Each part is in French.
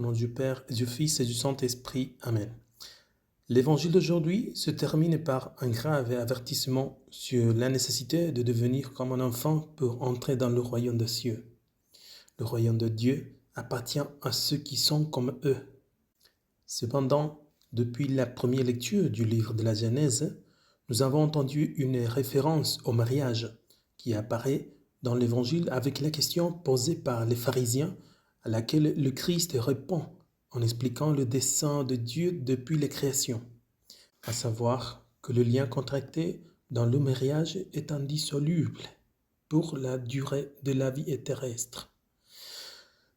Au nom du Père, et du Fils et du Saint-Esprit. Amen. L'évangile d'aujourd'hui se termine par un grave avertissement sur la nécessité de devenir comme un enfant pour entrer dans le royaume des cieux. Le royaume de Dieu appartient à ceux qui sont comme eux. Cependant, depuis la première lecture du livre de la Genèse, nous avons entendu une référence au mariage qui apparaît dans l'évangile avec la question posée par les pharisiens à laquelle le Christ répond en expliquant le dessein de Dieu depuis la création, à savoir que le lien contracté dans le mariage est indissoluble pour la durée de la vie terrestre.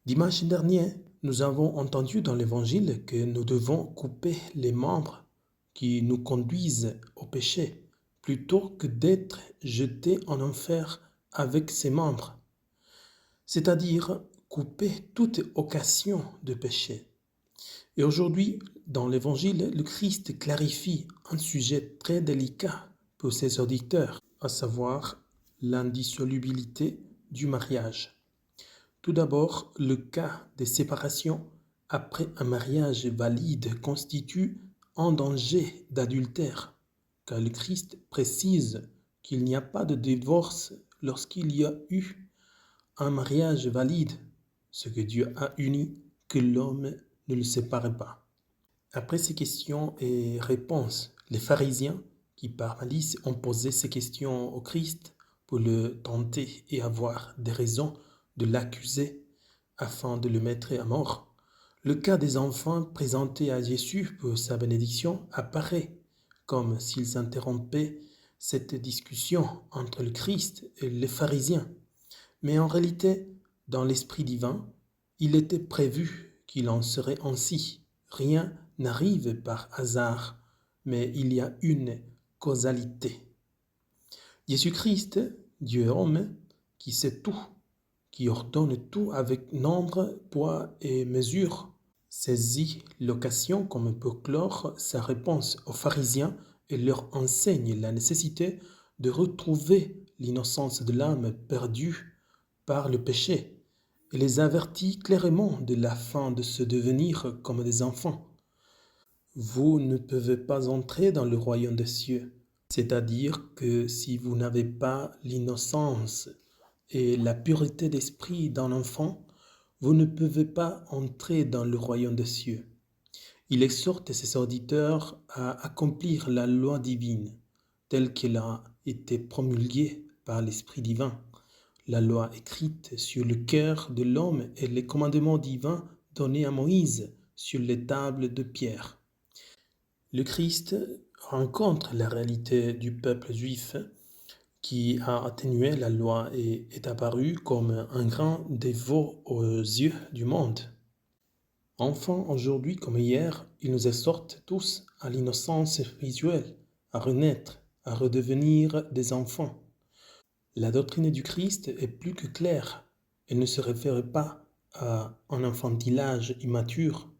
Dimanche dernier, nous avons entendu dans l'Évangile que nous devons couper les membres qui nous conduisent au péché plutôt que d'être jetés en enfer avec ces membres, c'est-à-dire couper toute occasion de péché. Et aujourd'hui, dans l'Évangile, le Christ clarifie un sujet très délicat pour ses auditeurs, à savoir l'indissolubilité du mariage. Tout d'abord, le cas de séparation après un mariage valide constitue un danger d'adultère, car le Christ précise qu'il n'y a pas de divorce lorsqu'il y a eu un mariage valide, ce que Dieu a uni, que l'homme ne le sépare pas. Après ces questions et réponses, les pharisiens, qui par malice ont posé ces questions au Christ pour le tenter et avoir des raisons de l'accuser afin de le mettre à mort, le cas des enfants présentés à Jésus pour sa bénédiction apparaît comme s'ils interrompaient cette discussion entre le Christ et les pharisiens. Mais en réalité, dans l'esprit divin, il était prévu qu'il en serait ainsi. Rien n'arrive par hasard, mais il y a une causalité. Jésus-Christ, Dieu homme, qui sait tout, qui ordonne tout avec nombre, poids et mesure, saisit l'occasion comme pour clore sa réponse aux pharisiens et leur enseigne la nécessité de retrouver l'innocence de l'âme perdue par le péché et les avertit clairement de la fin de se devenir comme des enfants. Vous ne pouvez pas entrer dans le royaume des cieux, c'est-à-dire que si vous n'avez pas l'innocence et la pureté d'esprit d'un enfant, vous ne pouvez pas entrer dans le royaume des cieux. Il exhorte ses auditeurs à accomplir la loi divine, telle qu'elle a été promulguée par l'Esprit divin, la loi écrite sur le cœur de l'homme et les commandements divins donnés à Moïse sur les tables de pierre. Le Christ rencontre la réalité du peuple juif qui a atténué la loi et est apparu comme un grand dévot aux yeux du monde. Enfants, aujourd'hui comme hier, il nous exhorte tous à l'innocence spirituelle, à renaître, à redevenir des enfants. La doctrine du Christ est plus que claire. Elle ne se réfère pas à un enfantillage immature,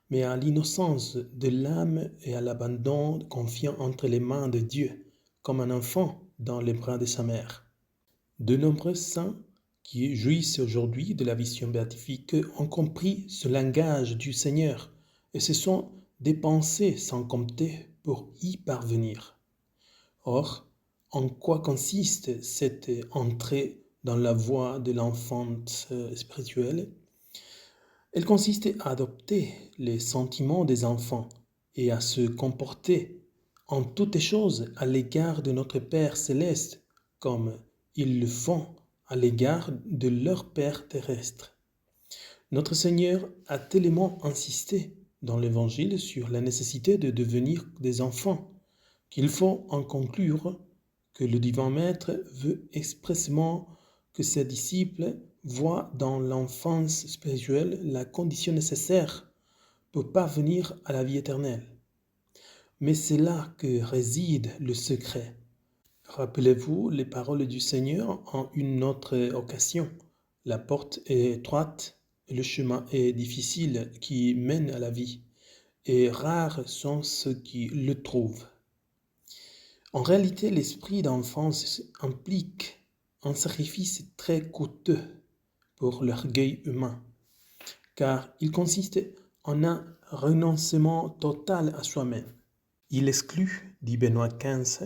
mais à l'innocence de l'âme et à l'abandon confiant entre les mains de Dieu, comme un enfant dans les bras de sa mère. De nombreux saints qui jouissent aujourd'hui de la vision béatifique ont compris ce langage du Seigneur et se sont dépensés sans compter pour y parvenir. Or, en quoi consiste cette entrée dans la voie de l'enfance spirituelle? Elle consiste à adopter les sentiments des enfants et à se comporter en toutes choses à l'égard de notre Père céleste, comme ils le font à l'égard de leur Père terrestre. Notre Seigneur a tellement insisté dans l'Évangile sur la nécessité de devenir des enfants, qu'il faut en conclure que le divin Maître veut expressément que ses disciples voient dans l'enfance spirituelle la condition nécessaire pour parvenir à la vie éternelle. Mais c'est là que réside le secret. Rappelez-vous les paroles du Seigneur en une autre occasion. La porte est étroite et le chemin est difficile qui mène à la vie, et rares sont ceux qui le trouvent. En réalité, l'esprit d'enfance implique un sacrifice très coûteux pour l'orgueil humain, car il consiste en un renoncement total à soi-même. Il exclut, dit Benoît XV,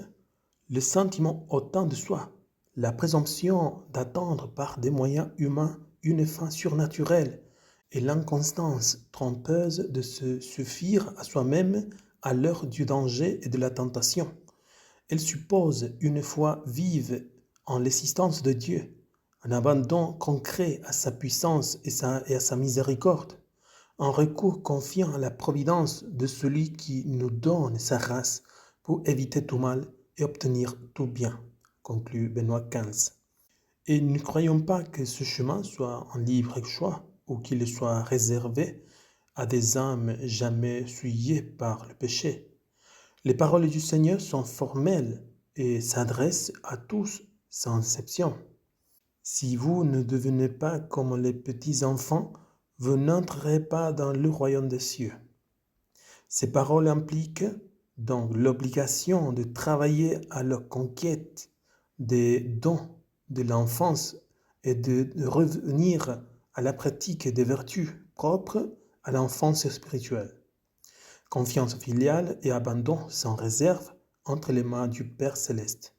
le sentiment autant de soi, la présomption d'attendre par des moyens humains une fin surnaturelle et l'inconstance trompeuse de se suffire à soi-même à l'heure du danger et de la tentation. Elle suppose une foi vive en l'existence de Dieu, un abandon concret à sa puissance et à sa miséricorde, un recours confiant à la providence de celui qui nous donne sa race pour éviter tout mal et obtenir tout bien, conclut Benoît XV. Et ne croyons pas que ce chemin soit un libre choix ou qu'il soit réservé à des âmes jamais souillées par le péché. Les paroles du Seigneur sont formelles et s'adressent à tous sans exception. Si vous ne devenez pas comme les petits enfants, vous n'entrerez pas dans le royaume des cieux. Ces paroles impliquent donc l'obligation de travailler à la conquête des dons de l'enfance et de revenir à la pratique des vertus propres à l'enfance spirituelle. Confiance filiale et abandon sans réserve entre les mains du Père céleste.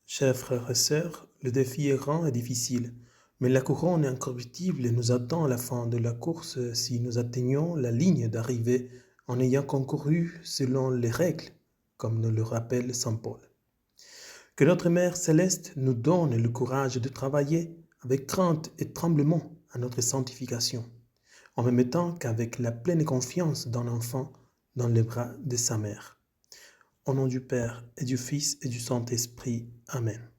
Chers frères et sœurs, le défi est grand et difficile, mais la couronne incorruptible nous attend à la fin de la course si nous atteignons la ligne d'arrivée en ayant concouru selon les règles, comme nous le rappelle saint Paul. Que notre Mère céleste nous donne le courage de travailler avec crainte et tremblement à notre sanctification, en même temps qu'avec la pleine confiance d'un enfant dans les bras de sa mère. Au nom du Père et du Fils et du Saint-Esprit. Amen.